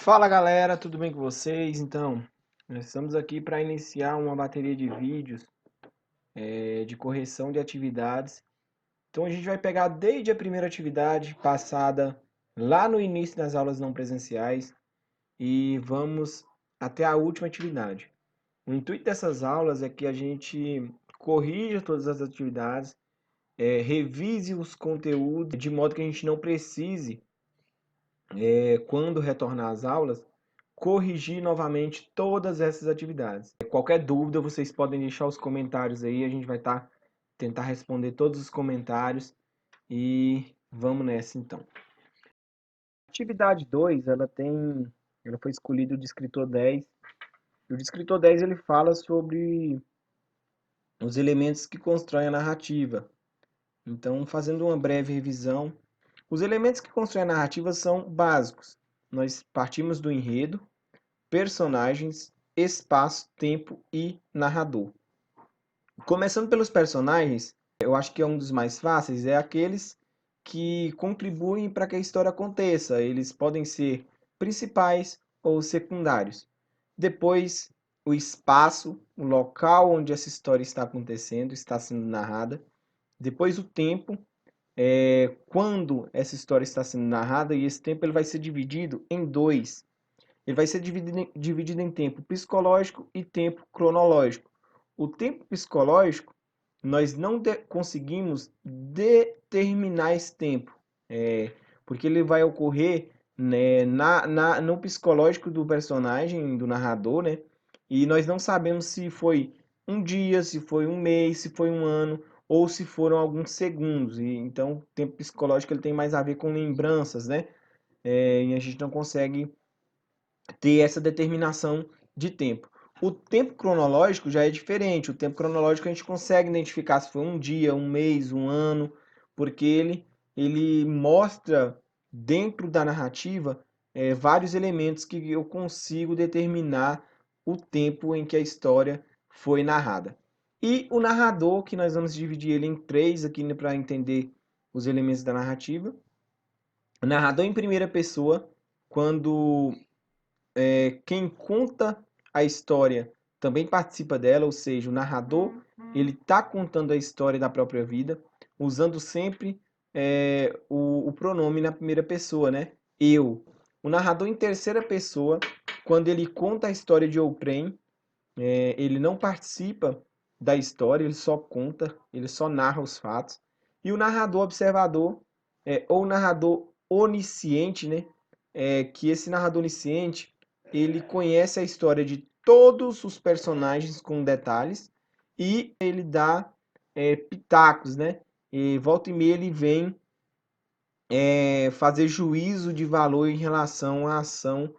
Fala galera, tudo bem com vocês? Então, nós estamos aqui para iniciar uma bateria de vídeos de correção de atividades. Então a gente vai pegar desde a primeira atividade passada lá no início das aulas não presenciais e vamos até a última atividade. O intuito dessas aulas é que a gente corrija todas as atividades, revise os conteúdos de modo que a gente não precise, quando retornar às aulas, corrigir novamente todas essas atividades. Qualquer dúvida, vocês podem deixar os comentários aí, a gente vai tentar responder todos os comentários e vamos nessa então. Atividade 2, ela foi escolhida o descritor 10. E o descritor 10 ele fala sobre os elementos que constroem a narrativa. Então, fazendo uma breve revisão, os elementos que constroem a narrativa são básicos. Nós partimos do enredo, personagens, espaço, tempo e narrador. Começando pelos personagens, eu acho que é um dos mais fáceis, é aqueles que contribuem para que a história aconteça. Eles podem ser principais ou secundários. Depois, o espaço, o local onde essa história está acontecendo, está sendo narrada. Depois, o tempo, quando essa história está sendo narrada, e esse tempo ele vai ser dividido em dois. Ele vai ser dividido em tempo psicológico e tempo cronológico. O tempo psicológico, nós não conseguimos determinar esse tempo, porque ele vai ocorrer, né, no psicológico do personagem, do narrador, né? E nós não sabemos se foi um dia, se foi um mês, se foi um ano, ou se foram alguns segundos. E, então, o tempo psicológico ele tem mais a ver com lembranças, né? E a gente não consegue ter essa determinação de tempo. O tempo cronológico já é diferente. O tempo cronológico a gente consegue identificar se foi um dia, um mês, um ano, porque ele mostra dentro da narrativa vários elementos que eu consigo determinar o tempo em que a história foi narrada. E o narrador, que nós vamos dividir ele em três aqui para entender os elementos da narrativa. O narrador em primeira pessoa, quando quem conta a história também participa dela, ou seja, o narrador ele está contando a história da própria vida, usando sempre o pronome na primeira pessoa, né? Eu. O narrador em terceira pessoa, quando ele conta a história de Ouprem, ele não participa da história, ele só conta, ele só narra os fatos. E o narrador observador, ou narrador onisciente, né? Que esse narrador onisciente, ele conhece a história de todos os personagens com detalhes e ele dá pitacos, né? E volta e meia ele vem fazer juízo de valor em relação à ação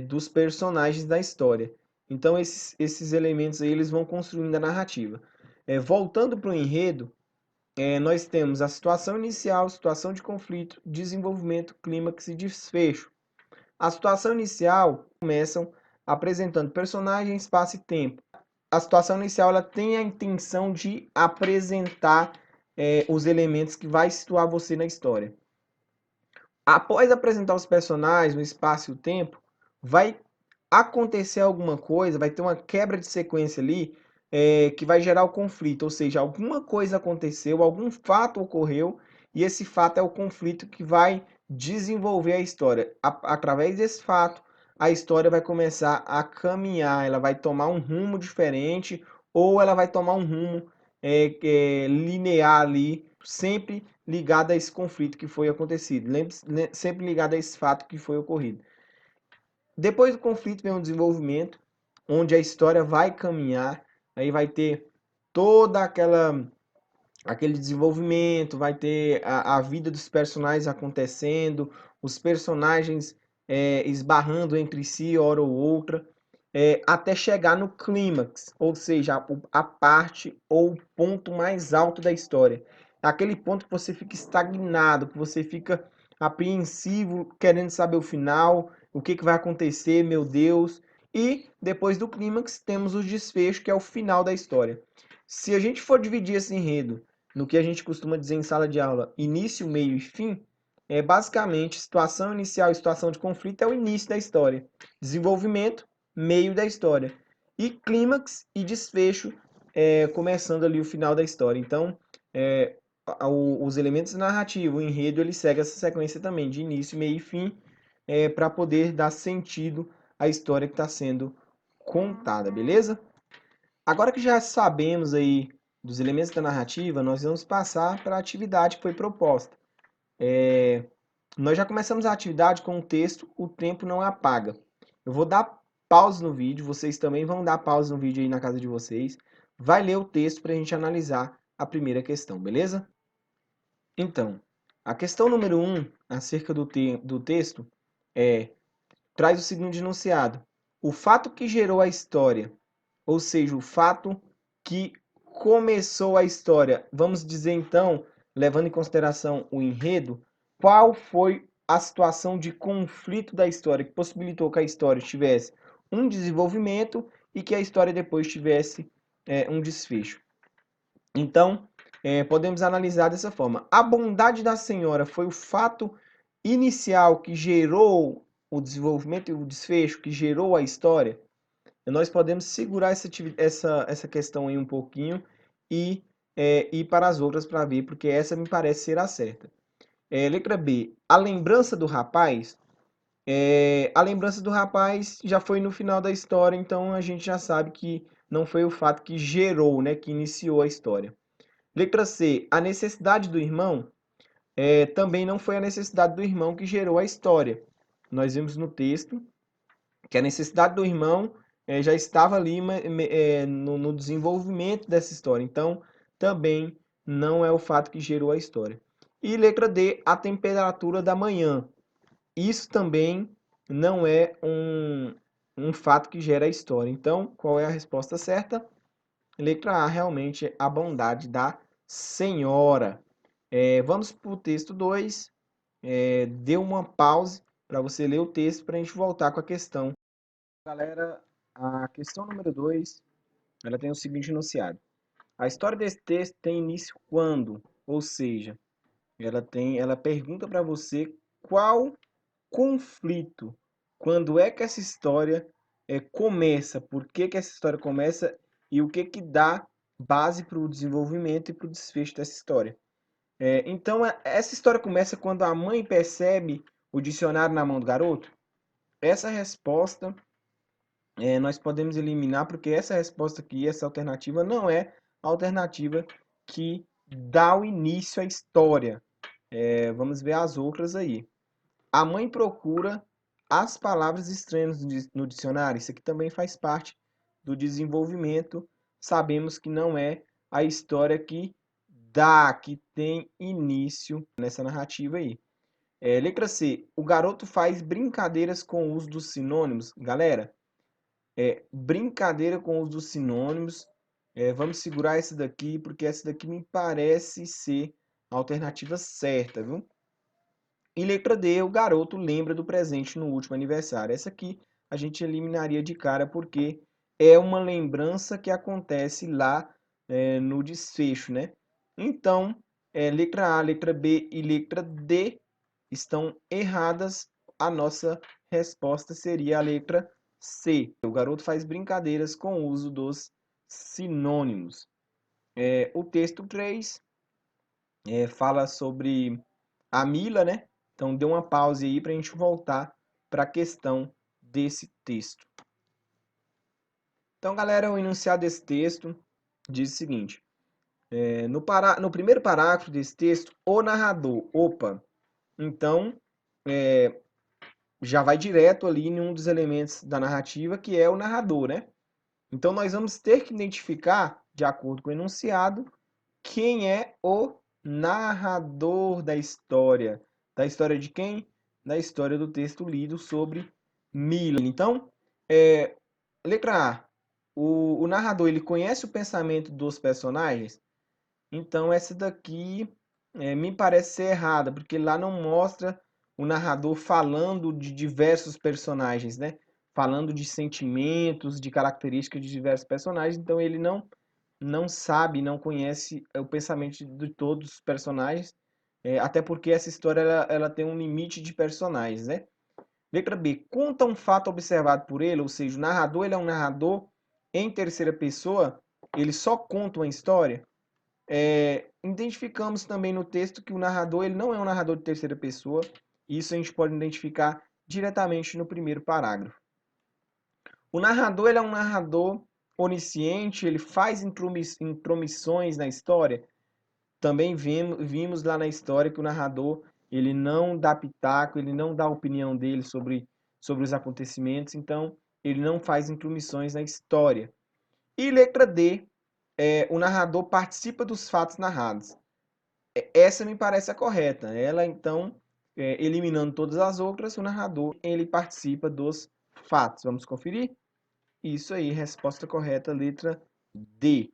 dos personagens da história. Então esses elementos aí eles vão construindo a narrativa. Voltando para o enredo, nós temos a situação inicial, situação de conflito, desenvolvimento, clímax e desfecho. A situação inicial começam apresentando personagem, espaço e tempo. A situação inicial ela tem a intenção de apresentar os elementos que vai situar você na história. Após apresentar os personagens, o espaço e o tempo, vai acontecer alguma coisa, vai ter uma quebra de sequência ali que vai gerar o conflito, ou seja, alguma coisa aconteceu, algum fato ocorreu e esse fato é o conflito que vai desenvolver a história. Através desse fato, a história vai começar a caminhar, ela vai tomar um rumo diferente ou ela vai tomar um rumo linear ali, sempre ligado a esse conflito que foi acontecido, sempre ligado a esse fato que foi ocorrido. Depois do conflito vem o desenvolvimento, onde a história vai caminhar, aí vai ter toda aquele desenvolvimento, vai ter a vida dos personagens acontecendo, os personagens esbarrando entre si, hora ou outra, até chegar no clímax, ou seja, a parte ou o ponto mais alto da história. Aquele ponto que você fica estagnado, que você fica apreensivo, querendo saber o final, o que vai acontecer, meu Deus. E depois do clímax temos o desfecho, que é o final da história. Se a gente for dividir esse enredo no que a gente costuma dizer em sala de aula, início, meio e fim, basicamente, situação inicial e situação de conflito é o início da história. Desenvolvimento, meio da história. E clímax e desfecho, começando ali o final da história. Então, os elementos narrativos, o enredo, ele segue essa sequência também, de início, meio e fim, para poder dar sentido à história que está sendo contada, beleza? Agora que já sabemos aí dos elementos da narrativa, nós vamos passar para a atividade que foi proposta. Nós já começamos a atividade com o texto "O Tempo Não Apaga". Eu vou dar pause no vídeo, vocês também vão dar pause no vídeo aí na casa de vocês. Vai ler o texto para a gente analisar a primeira questão, beleza? Então, a questão número 1, acerca do texto, traz o seguinte enunciado: o fato que gerou a história, ou seja, o fato que começou a história. Vamos dizer então, levando em consideração o enredo, qual foi a situação de conflito da história que possibilitou que a história tivesse um desenvolvimento e que a história depois tivesse um desfecho. Então, podemos analisar dessa forma. A bondade da senhora foi o fato inicial que gerou o desenvolvimento e o desfecho, que gerou a história. Nós podemos segurar essa questão aí um pouquinho e ir para as outras para ver, porque essa me parece ser a certa. Letra B, a lembrança do rapaz. A lembrança do rapaz já foi no final da história, então a gente já sabe que não foi o fato que gerou, né, que iniciou a história. Letra C, a necessidade do irmão. Também não foi a necessidade do irmão que gerou a história. Nós vimos no texto que a necessidade do irmão já estava ali no desenvolvimento dessa história. Então, também não é o fato que gerou a história. E letra D, a temperatura da manhã. Isso também não é um fato que gera a história. Então, qual é a resposta certa? Letra A, realmente, a bondade da senhora. Vamos para o texto 2. Dê uma pause para você ler o texto para a gente voltar com a questão. Galera, a questão número 2, ela tem o seguinte enunciado. A história desse texto tem início quando? Ou seja, ela pergunta para você qual conflito, quando é que essa história começa, por que que essa história começa e o que que dá base para o desenvolvimento e para o desfecho dessa história. Então, essa história começa quando a mãe percebe o dicionário na mão do garoto? Essa resposta nós podemos eliminar, porque essa resposta aqui, essa alternativa, não é a alternativa que dá o início à história. Vamos ver as outras aí. A mãe procura as palavras estranhas no dicionário. Isso aqui também faz parte do desenvolvimento. Sabemos que não é a história que tem início nessa narrativa aí. Letra C. O garoto faz brincadeiras com o uso dos sinônimos. Galera, brincadeira com o uso dos sinônimos. Vamos segurar essa daqui, porque essa daqui me parece ser a alternativa certa, viu? E letra D, o garoto lembra do presente no último aniversário. Essa aqui a gente eliminaria de cara, porque é uma lembrança que acontece lá no desfecho, né? Então, letra A, letra B e letra D estão erradas. A nossa resposta seria a letra C. O garoto faz brincadeiras com o uso dos sinônimos. O texto 3 fala sobre a Mila, né? Então, dê uma pause aí para a gente voltar para a questão desse texto. Então, galera, o enunciado desse texto diz o seguinte. No primeiro parágrafo desse texto, o narrador. Opa! Então, já vai direto ali em um dos elementos da narrativa, que é o narrador, né? Então, nós vamos ter que identificar, de acordo com o enunciado, quem é o narrador da história. Da história de quem? Da história do texto lido sobre Mila. Então, letra A. O narrador, ele conhece o pensamento dos personagens? Então, essa daqui me parece ser errada, porque lá não mostra o narrador falando de diversos personagens, né? Falando de sentimentos, de características de diversos personagens. Então, ele não sabe, não conhece o pensamento de todos os personagens. até porque essa história ela tem um limite de personagens, né? Letra B, conta um fato observado por ele, ou seja, o narrador ele é um narrador em terceira pessoa, ele só conta uma história. Identificamos também no texto que o narrador ele não é um narrador de terceira pessoa, isso a gente pode identificar diretamente no primeiro parágrafo. O narrador ele é um narrador onisciente, ele faz intromissões na história. Também vimos lá na história que o narrador ele não dá pitaco, ele não dá a opinião dele sobre os acontecimentos, então ele não faz intromissões na história. E letra D, o narrador participa dos fatos narrados. Essa me parece a correta. Ela, então, eliminando todas as outras, o narrador ele participa dos fatos. Vamos conferir? Isso aí, resposta correta, letra D.